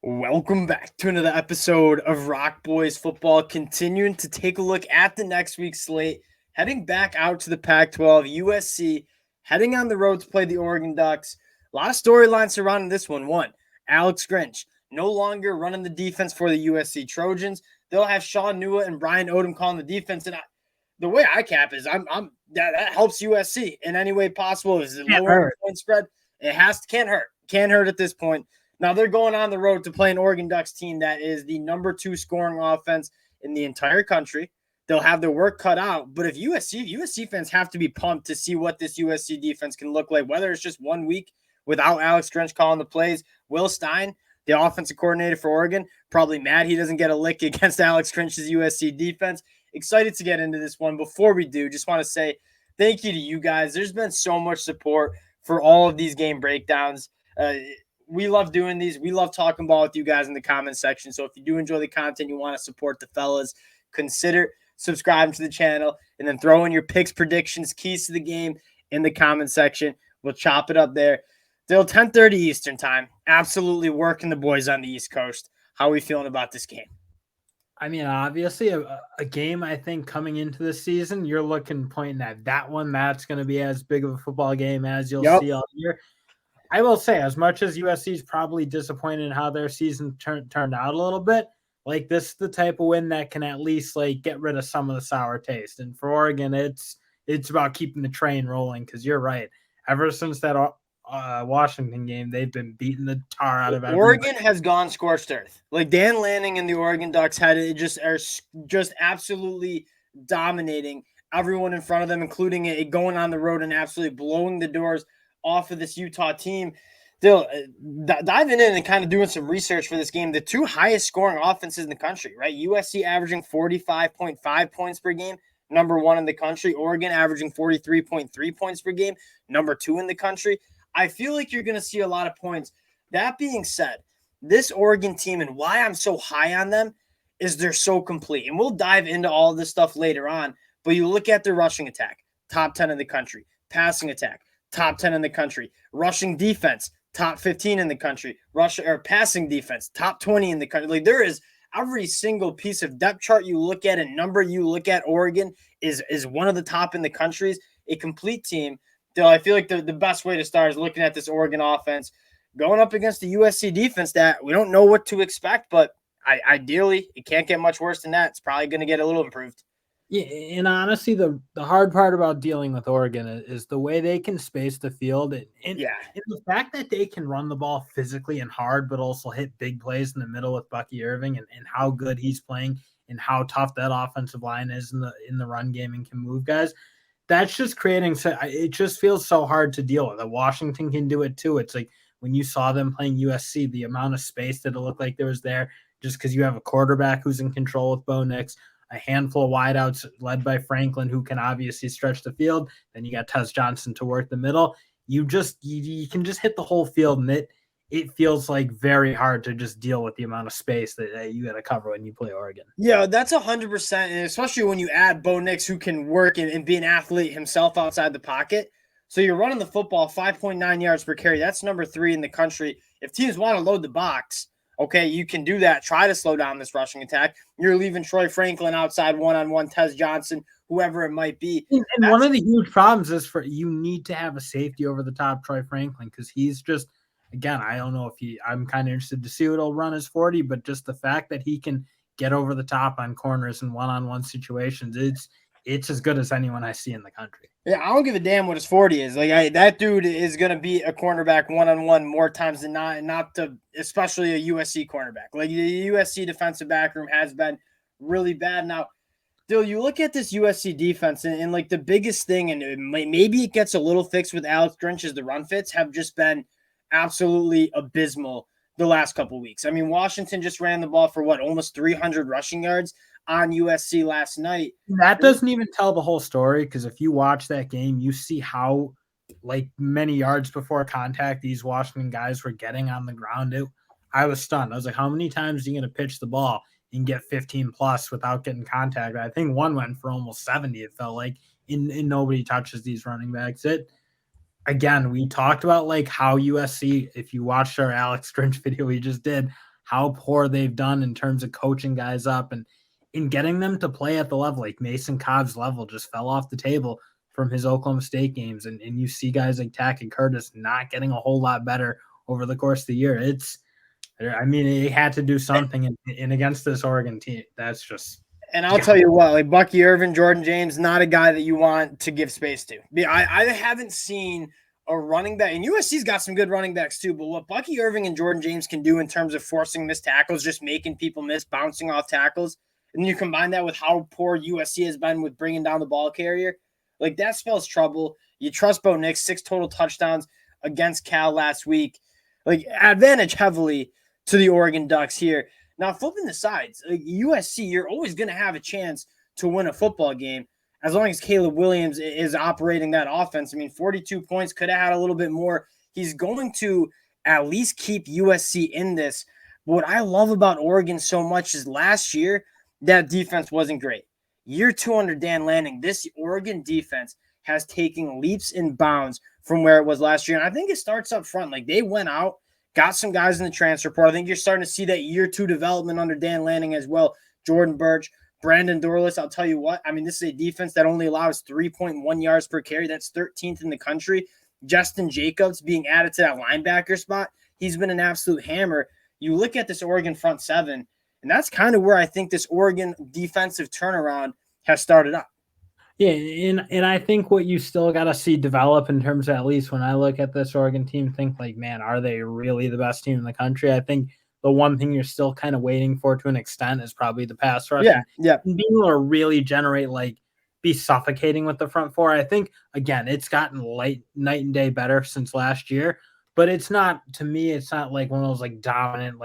Welcome back to another episode of Rock Boys Football, continuing to take a look at the next week's slate, heading back out to the Pac-12, USC, heading on the road to play the Oregon Ducks. A lot of storylines surrounding this one. One, Alex Grinch, no longer running the defense for the USC Trojans. They'll have Sean Nua and Brian Odom calling the defense, and the way I cap is I'm that helps USC in any way possible. Is it lowering the point spread? It can't hurt at this point. Now they're going on the road to play an Oregon Ducks team that is the number 2 scoring offense in the entire country. They'll have their work cut out. But if USC fans have to be pumped to see what this USC defense can look like, whether it's just 1 week without Alex Grinch calling the plays. Will Stein, the offensive coordinator for Oregon, probably mad he doesn't get a lick against Alex Grinch's USC defense. Excited to get into this one. Before we do, just want to say thank you to you guys. There's been so much support for all of these game breakdowns. We love doing these. We love talking ball with you guys in the comment section. So if you do enjoy the content, you want to support the fellas, consider subscribing to the channel and then throw in your picks, predictions, keys to the game in the comment section. We'll chop it up there. Till 10:30 Eastern time. Absolutely working the boys on the East Coast. How are we feeling about this game? I mean, obviously, a game I think coming into the season, you're pointing at that one. That's going to be as big of a football game as you'll see all year. I will say, as much as USC is probably disappointed in how their season turned out a little bit, like this is the type of win that can at least like get rid of some of the sour taste. And for Oregon, it's about keeping the train rolling because you're right. Ever since that Washington game, they've been beating the tar out of everybody. Oregon has gone scorched earth. Like Dan Lanning and the Oregon Ducks are just absolutely dominating everyone in front of them, including it going on the road and absolutely blowing the doors off of this Utah team. Still diving in and kind of doing some research for this game, the 2 highest scoring offenses in the country, right? USC averaging 45.5 points per game, number 1 in the country. Oregon averaging 43.3 points per game, number 2 in the country. I feel like you're going to see a lot of points. That being said, this Oregon team and why I'm so high on them is they're so complete. And we'll dive into all of this stuff later on. But you look at their rushing attack, top 10 in the country. Passing attack, top 10 in the country. Rushing defense, top 15 in the country. Passing defense, top 20 in the country. Like there is every single piece of depth chart you look at and number you look at, Oregon is one of the top in the countries. A complete team. I feel like the best way to start is looking at this Oregon offense going up against the USC defense that we don't know what to expect, but ideally it can't get much worse than that. It's probably going to get a little improved. Yeah, and honestly, the hard part about dealing with Oregon is the way they can space the field and the fact that they can run the ball physically and hard, but also hit big plays in the middle with Bucky Irving and how good he's playing and how tough that offensive line is in the run game and can move guys. That's just creating. It just feels so hard to deal with. Washington can do it too. It's like when you saw them playing USC, the amount of space that it looked like there was there, just because you have a quarterback who's in control with Bo Nix, a handful of wideouts led by Franklin, who can obviously stretch the field. Then you got Tez Johnson to work the middle. You can just hit the whole field, and it feels like very hard to just deal with the amount of space that you got to cover when you play Oregon. Yeah, that's 100%. And especially when you add Bo Nix, who can work and be an athlete himself outside the pocket. So you're running the football 5.9 yards per carry. That's number 3 in the country. If teams want to load the box, okay, you can do that. Try to slow down this rushing attack. You're leaving Troy Franklin outside one-on-one, Tez Johnson, whoever it might be. And one of the huge problems is you need to have a safety over the top Troy Franklin because he's just, again, I don't know if I'm kind of interested to see what he'll run as 40, but just the fact that he can get over the top on corners and one-on-one situations, it's as good as anyone I see in the country. Yeah, I don't give a damn what his 40 is. Like that dude is going to be a cornerback one-on-one more times than not, and especially a USC cornerback. Like the USC defensive back room has been really bad. Now, Dill, you look at this USC defense, and like the biggest thing, and maybe it gets a little fixed with Alex Grinch, is the run fits have just been absolutely abysmal the last couple of weeks. I mean, Washington just ran the ball for almost 300 rushing yards on USC last night. That doesn't even tell the whole story because if you watch that game, you see how like many yards before contact these Washington guys were getting on the ground. I was stunned. I was like, how many times are you going to pitch the ball and get 15 plus without getting contact? I think one went for almost 70. It felt like and nobody touches these running backs. Again, we talked about like how USC, if you watched our Alex Grinch video we just did, how poor they've done in terms of coaching guys up and in getting them to play at the level. Like Mason Cobb's level just fell off the table from his Oklahoma State games. And you see guys like Tack and Curtis not getting a whole lot better over the course of the year. It had to do something in against this Oregon team. That's just. And I'll tell you what, like Bucky Irvin, Jordan James, not a guy that you want to give space to. I haven't seen a running back, and USC's got some good running backs too, but what Bucky Irving and Jordan James can do in terms of forcing missed tackles, just making people miss, bouncing off tackles, and you combine that with how poor USC has been with bringing down the ball carrier, like that spells trouble. You trust Bo Nix, 6 total touchdowns against Cal last week. Like advantage heavily to the Oregon Ducks here. Now, flipping the sides, like USC, you're always going to have a chance to win a football game as long as Caleb Williams is operating that offense. I mean, 42 points, could have had a little bit more. He's going to at least keep USC in this. But what I love about Oregon so much is last year, that defense wasn't great. Year 2 under Dan Lanning, this Oregon defense has taken leaps and bounds from where it was last year. And I think it starts up front. Like they went out, got some guys in the transfer portal. I think you're starting to see that year 2 development under Dan Lanning as well. Jordan Birch, Brandon Dorlus, I'll tell you what. I mean, this is a defense that only allows 3.1 yards per carry. That's 13th in the country. Justin Jacobs being added to that linebacker spot. He's been an absolute hammer. You look at this Oregon front seven, and that's kind of where I think this Oregon defensive turnaround has started up. Yeah, and I think what you still got to see develop in terms of, at least when I look at this Oregon team, think like, man, are they really the best team in the country? I think the one thing you're still kind of waiting for to an extent is probably the pass rush. Yeah. And being able to really generate, like, be suffocating with the front four. I think, again, it's gotten night and day better since last year, but it's not, to me, it's not like one of those like dominant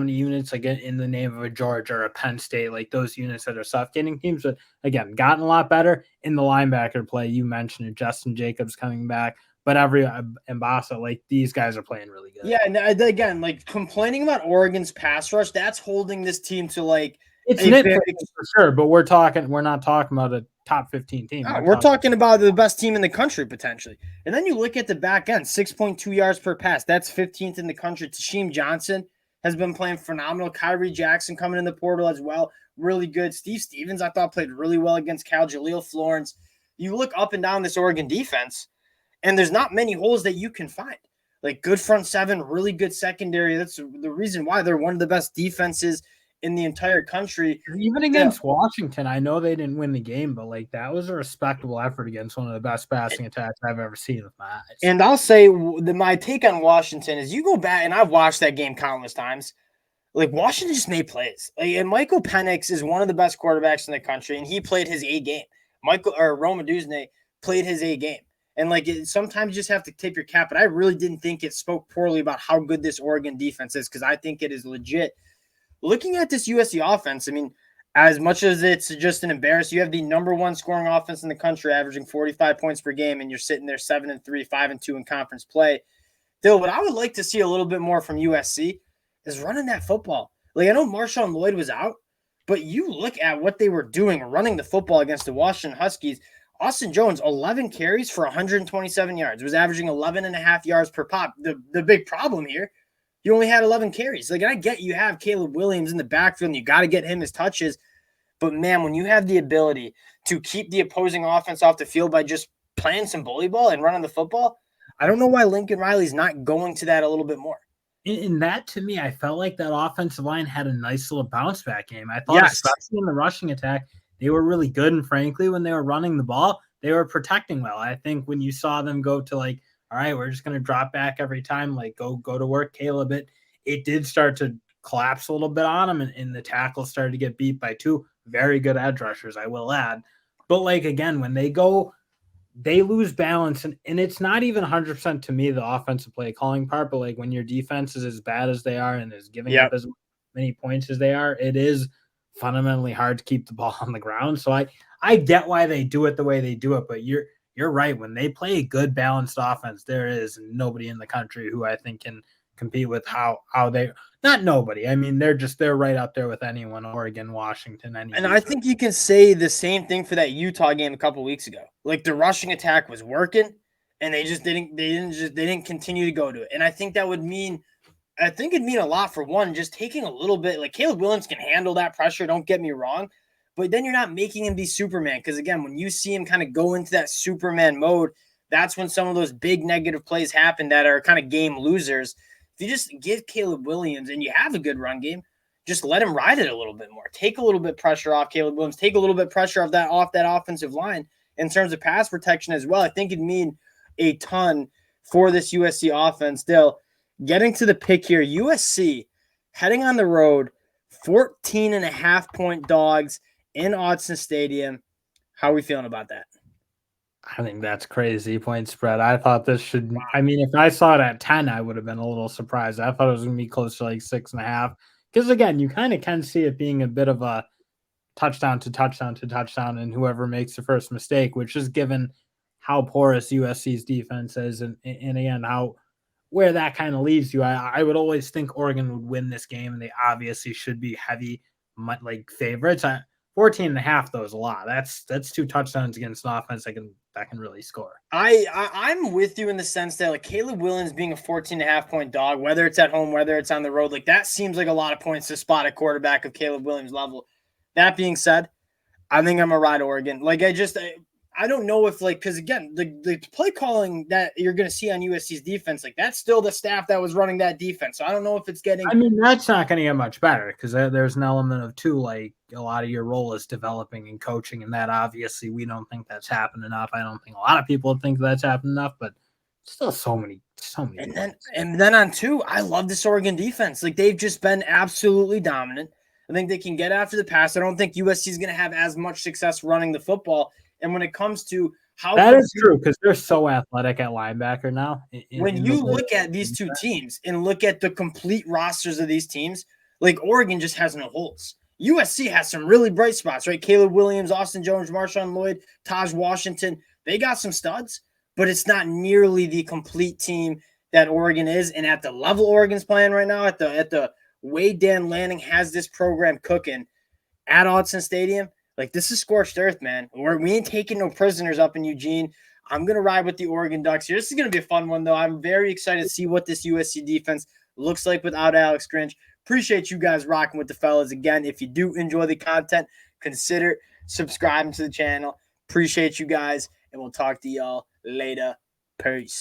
units, like in the name of a Georgia or a Penn State, like those units that are suffocating teams. But again, gotten a lot better in the linebacker play. You mentioned it, Justin Jacobs coming back, but every Mbasa, like theyese guys are playing really good. Yeah, and again, like complaining about Oregon's pass rush, that's holding this team to like it's nitpicking for sure. But we're not talking about a top 15 team. We're talking about the best team in the country potentially. And then you look at the back end, 6.2 yards per pass. That's 15th in the country. Tasheem Johnson has been playing phenomenal. Kyrie Jackson coming in the portal as well. Really good. Steve Stevens, I thought, played really well against Cal. Jaleel Florence. You look up and down this Oregon defense, and there's not many holes that you can find. Like good front seven, really good secondary. That's the reason why they're one of the best defenses in the entire country. Even against Washington, I know they didn't win the game, but like that was a respectable effort against one of the best passing attacks I've ever seen with my eyes. And I'll say my take on Washington is you go back, and I've watched that game countless times. Like Washington just made plays. Like, and Michael Penix is one of the best quarterbacks in the country, and he played his A game. Roma Duzne played his A game. And like sometimes you just have to tip your cap, but I really didn't think it spoke poorly about how good this Oregon defense is, because I think it is legit. Looking at this USC offense, I mean, as much as it's just an embarrassment, you have the number 1 scoring offense in the country, averaging 45 points per game, and you're sitting there 7-3, 5-2 in conference play. Still, what I would like to see a little bit more from USC is running that football. Like, I know Marshawn Lloyd was out, but you look at what they were doing running the football against the Washington Huskies. Austin Jones, 11 carries for 127 yards, was averaging 11.5 yards per pop. The big problem here, you only had 11 carries. Like, I get you have Caleb Williams in the backfield, and you got to get him his touches. But, man, when you have the ability to keep the opposing offense off the field by just playing some bully ball and running the football, I don't know why Lincoln Riley's not going to that a little bit more. In that, to me, I felt like that offensive line had a nice little bounce back game. I thought, especially in the rushing attack, they were really good. And frankly, when they were running the ball, they were protecting well. I think when you saw them go to like, all right, we're just going to drop back every time, like go to work, Caleb, it did start to collapse a little bit on them, and the tackles started to get beat by 2 very good edge rushers, I will add. But like, again, when they go, they lose balance, and it's not even 100% to me, the offensive play calling part, but like when your defense is as bad as they are and is giving up as many points as they are, it is fundamentally hard to keep the ball on the ground. So I get why they do it the way they do it, but you're right. When they play a good balanced offense, there is nobody in the country who I think can compete with how they, not nobody. I mean, they're right up there with anyone, Oregon, Washington, and I think you can say the same thing for that Utah game a couple weeks ago. Like the rushing attack was working, and they didn't continue to go to it. And I think that would mean I think it'd mean a lot for one, just taking a little bit. Like Caleb Williams can handle that pressure. Don't get me wrong, but then you're not making him be Superman. Because again, when you see him kind of go into that Superman mode, that's when some of those big negative plays happen that are kind of game losers. If you just give Caleb Williams and you have a good run game, just let him ride it a little bit more. Take a little bit pressure off Caleb Williams. Take a little bit pressure off that offensive line in terms of pass protection as well. I think it'd mean a ton for this USC offense. Still, getting to the pick here, USC heading on the road, 14.5-point dogs in Autzen Stadium. How are we feeling about that? I think that's crazy point spread. I thought this should, I mean, if I saw it at 10, I would have been a little surprised. I thought it was going to be close to like 6.5. Because again, you kind of can see it being a bit of a touchdown to touchdown to touchdown, and whoever makes the first mistake, which is given how porous USC's defense is, and again, where that kind of leaves you. I would always think Oregon would win this game, and they obviously should be heavy like favorites. 14.5 though is a lot. That's 2 touchdowns against an offense that can really score. I'm with you in the sense that like Caleb Williams being a 14.5-point dog, whether it's at home, whether it's on the road, like that seems like a lot of points to spot a quarterback of Caleb Williams' level. That being said, I think I'm a ride Oregon. Like I don't know if like, because again, the play calling that you're going to see on USC's defense, like that's still the staff that was running that defense. So I don't know if it's getting. I mean, that's not going to get much better because there's an element of too, like a lot of your role is developing and coaching, and that obviously we don't think that's happened enough. I don't think a lot of people think that's happened enough, but still so many. And then on 2, I love this Oregon defense. Like they've just been absolutely dominant. I think they can get after the pass. I don't think USC is going to have as much success running the football. And when it comes to how that is true, because they're so athletic at linebacker now. When you look at these two teams and look at the complete rosters of these teams, like Oregon just has no holes. USC has some really bright spots, right? Caleb Williams, Austin Jones, Marshawn Lloyd, Taj Washington. They got some studs, but it's not nearly the complete team that Oregon is. And at the level Oregon's playing right now, at the way Dan Lanning has this program cooking at Autzen Stadium, like this is scorched earth, man. We ain't taking no prisoners up in Eugene. I'm going to ride with the Oregon Ducks here. This is going to be a fun one, though. I'm very excited to see what this USC defense looks like without Alex Grinch. Appreciate you guys rocking with the fellas. Again, if you do enjoy the content, consider subscribing to the channel. Appreciate you guys, and we'll talk to y'all later. Peace.